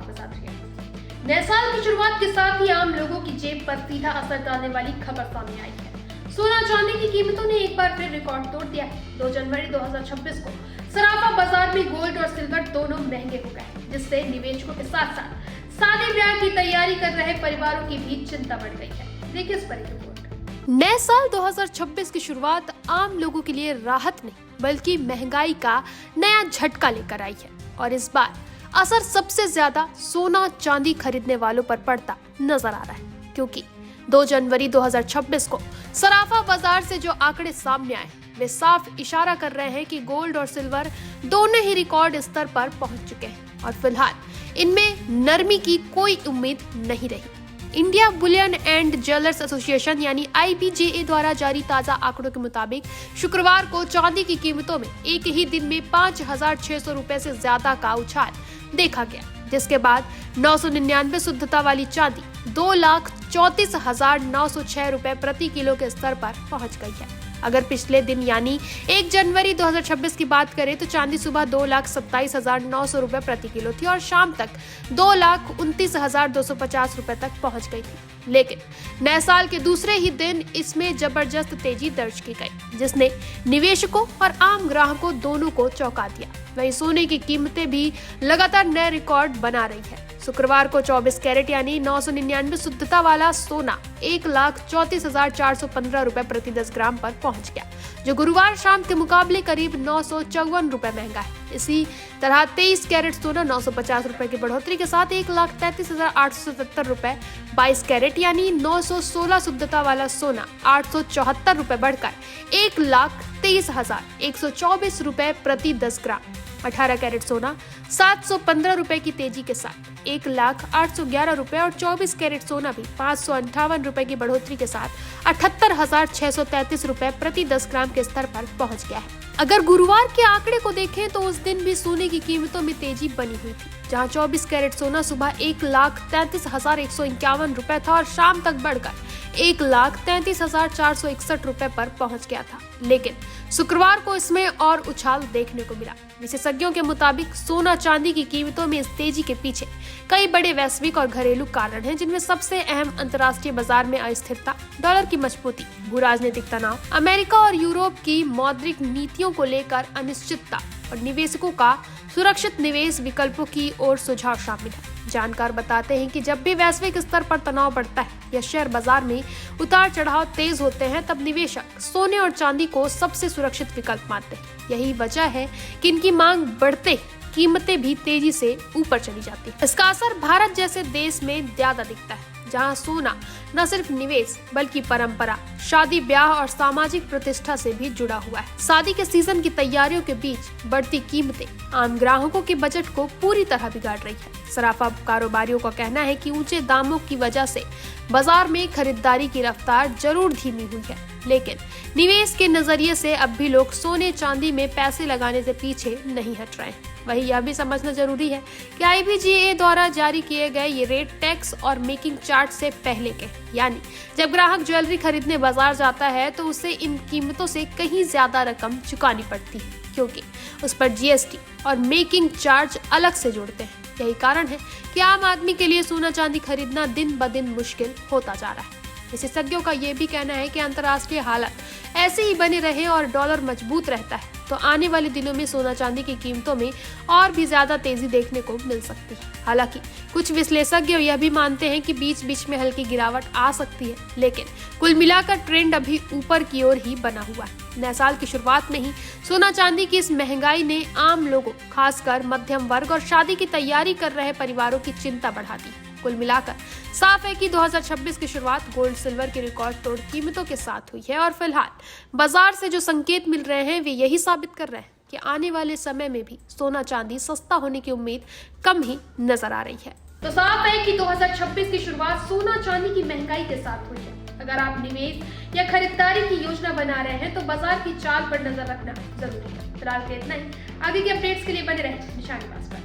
वापस आ रही है। नए साल की शुरुआत के साथ ही आम लोगों की जेब पर सीधा असर डालने वाली खबर सामने आई है। सोना चांदी की कीमतों ने एक बार फिर रिकॉर्ड तोड़ दिया है। 2 जनवरी 2026 को सराफा बाजार में गोल्ड और सिल्वर दोनों महंगे हो गए, जिससे निवेशकों के साथ साथ शादी ब्याह की तैयारी कर रहे परिवारों की भी चिंता बढ़ गई है। देखिए इस पर एक रिपोर्ट। नए साल 2026 की शुरुआत आम लोगों के लिए राहत नहीं बल्कि महंगाई का नया झटका लेकर आई है और इस बार असर सबसे ज्यादा सोना चांदी खरीदने वालों पर पड़ता नजर आ रहा है, क्योंकि 2 जनवरी 2026 को सराफा बाजार से जो आंकड़े सामने आए वे साफ इशारा कर रहे हैं कि गोल्ड और सिल्वर दोनों ही रिकॉर्ड स्तर पर पहुंच चुके हैं और फिलहाल इनमें नरमी की कोई उम्मीद नहीं रही। India Boolean and jewellers association यानी IBJA द्वारा जारी ताजा आंकड़ों के मुताबिक शुक्रवार को चांदी की कीमतों में एक ही दिन में 5,600 रुपए से ज्यादा का उछाल देखा गया, जिसके बाद 999 शुद्धता वाली चांदी 2,34,906 रुपए प्रति किलो के स्तर पर पहुंच गई है। अगर पिछले दिन यानी 1 जनवरी 2026 की बात करें तो चांदी सुबह 2,27,900 रुपए प्रति किलो थी और शाम तक 2,29,250 रुपए तक पहुंच गई थी। लेकिन नए साल के दूसरे ही दिन इसमें जबरदस्त तेजी दर्ज की गई, जिसने निवेशकों और आम ग्राहकों दोनों को चौंका दिया। वहीं सोने की कीमतें भी लगातार नए रिकॉर्ड बना रही है। शुक्रवार को 24 कैरेट यानी 999 शुद्धता वाला सोना 1,34,415 रुपए प्रति 10 ग्राम पर पहुंच गया, जो गुरुवार शाम के मुकाबले करीब 954 रुपए महंगा है। इसी तरह 23 कैरेट सोना 950 रुपए की बढ़ोतरी के साथ 1,33,877 रुपए, 22 कैरेट यानी 916 शुद्धता वाला सोना 874 रुपए बढ़कर 1,23,124 रुपए प्रति 10 ग्राम, 18 कैरेट सोना 715 रुपए की तेजी के साथ 1,0811 रुपए और 24 कैरेट सोना भी 558 रुपए की बढ़ोतरी के साथ 78,633 रुपए प्रति 10 ग्राम के स्तर पर पहुंच गया है। अगर गुरुवार के आंकड़े को देखें तो उस दिन भी सोने की कीमतों में तेजी बनी हुई थी, जहां 24 कैरेट सोना सुबह 1,33,151 रुपए था और शाम तक बढ़कर 1,33,461 रुपए पर पहुंच गया था। लेकिन शुक्रवार को इसमें और उछाल देखने को मिला। विशेषज्ञों के मुताबिक सोना चांदी की कीमतों में इस तेजी के पीछे कई बड़े वैश्विक और घरेलू कारण हैं, जिनमें सबसे अहम अंतर्राष्ट्रीय बाजार में अस्थिरता, डॉलर की मजबूती, भू राजनीतिक तनाव, अमेरिका और यूरोप की मौद्रिक नीतियों को लेकर अनिश्चितता और निवेशकों का सुरक्षित निवेश विकल्पों की ओर सुझाव शामिल है। जानकार बताते हैं कि जब भी वैश्विक स्तर पर तनाव बढ़ता है या शेयर बाजार में उतार चढ़ाव तेज होते हैं, तब निवेशक सोने और चांदी को सबसे सुरक्षित विकल्प मानते हैं। यही वजह है कि इनकी मांग बढ़ते कीमतें भी तेजी से ऊपर चली जाती है। इसका असर भारत जैसे देश में ज्यादा दिखता है, जहां सोना न सिर्फ निवेश बल्कि परंपरा, शादी ब्याह और सामाजिक प्रतिष्ठा से भी जुड़ा हुआ है। शादी के सीजन की तैयारियों के बीच बढ़ती कीमतें आम ग्राहकों के बजट को पूरी तरह बिगाड़ रही है। सराफा कारोबारियों का कहना है कि ऊंचे दामों की वजह से बाजार में खरीदारी की रफ्तार जरूर धीमी हुई है, लेकिन निवेश के नजरिए से अब भी लोग सोने चांदी में पैसे लगाने से पीछे नहीं हट रहे हैं। वहीं यह भी समझना जरूरी है कि IBJA द्वारा जारी किए गए ये रेट टैक्स और मेकिंग चार्ज से पहले के, यानी जब ग्राहक ज्वेलरी खरीदने बाजार जाता है तो उसे इन कीमतों से कहीं ज्यादा रकम चुकानी पड़ती है, क्योंकि उस पर GST और मेकिंग चार्ज अलग से जोड़ते हैं। यही कारण है कि आम आदमी के लिए सोना चांदी खरीदना दिन ब दिन मुश्किल होता जा रहा है। विशेषज्ञों का ये भी कहना है कि अंतर्राष्ट्रीय हालात ऐसे ही बने रहे और डॉलर मजबूत रहता है तो आने वाले दिनों में सोना चांदी की कीमतों में और भी ज्यादा तेजी देखने को मिल सकती है। हालांकि कुछ विश्लेषज्ञ यह भी मानते हैं कि बीच बीच में हल्की गिरावट आ सकती है, लेकिन कुल मिलाकर ट्रेंड अभी ऊपर की ओर ही बना हुआ है। नए साल की शुरुआत में ही सोना चांदी की इस महंगाई ने आम लोगों, खासकर मध्यम वर्ग और शादी की तैयारी कर रहे परिवारों की चिंता बढ़ा दी। कुल मिलाकर साफ है कि 2026 की शुरुआत गोल्ड सिल्वर की रिकॉर्ड तोड़ कीमतों के साथ हुई है और फिलहाल बाजार से जो संकेत मिल रहे हैं वे यही साबित कर रहे हैं कि आने वाले समय में भी सोना चांदी सस्ता होने की उम्मीद कम ही नजर आ रही है। तो साफ है कि 2026 की शुरुआत सोना चांदी की महंगाई के साथ हुई है। अगर आप निवेश या खरीदारी की योजना बना रहे हैं तो बाजार की चाल पर नजर रखना जरूरी है। फिलहाल के इतना ही। आगे के अपडेट्स के लिए बने रहें निशानी पास पर।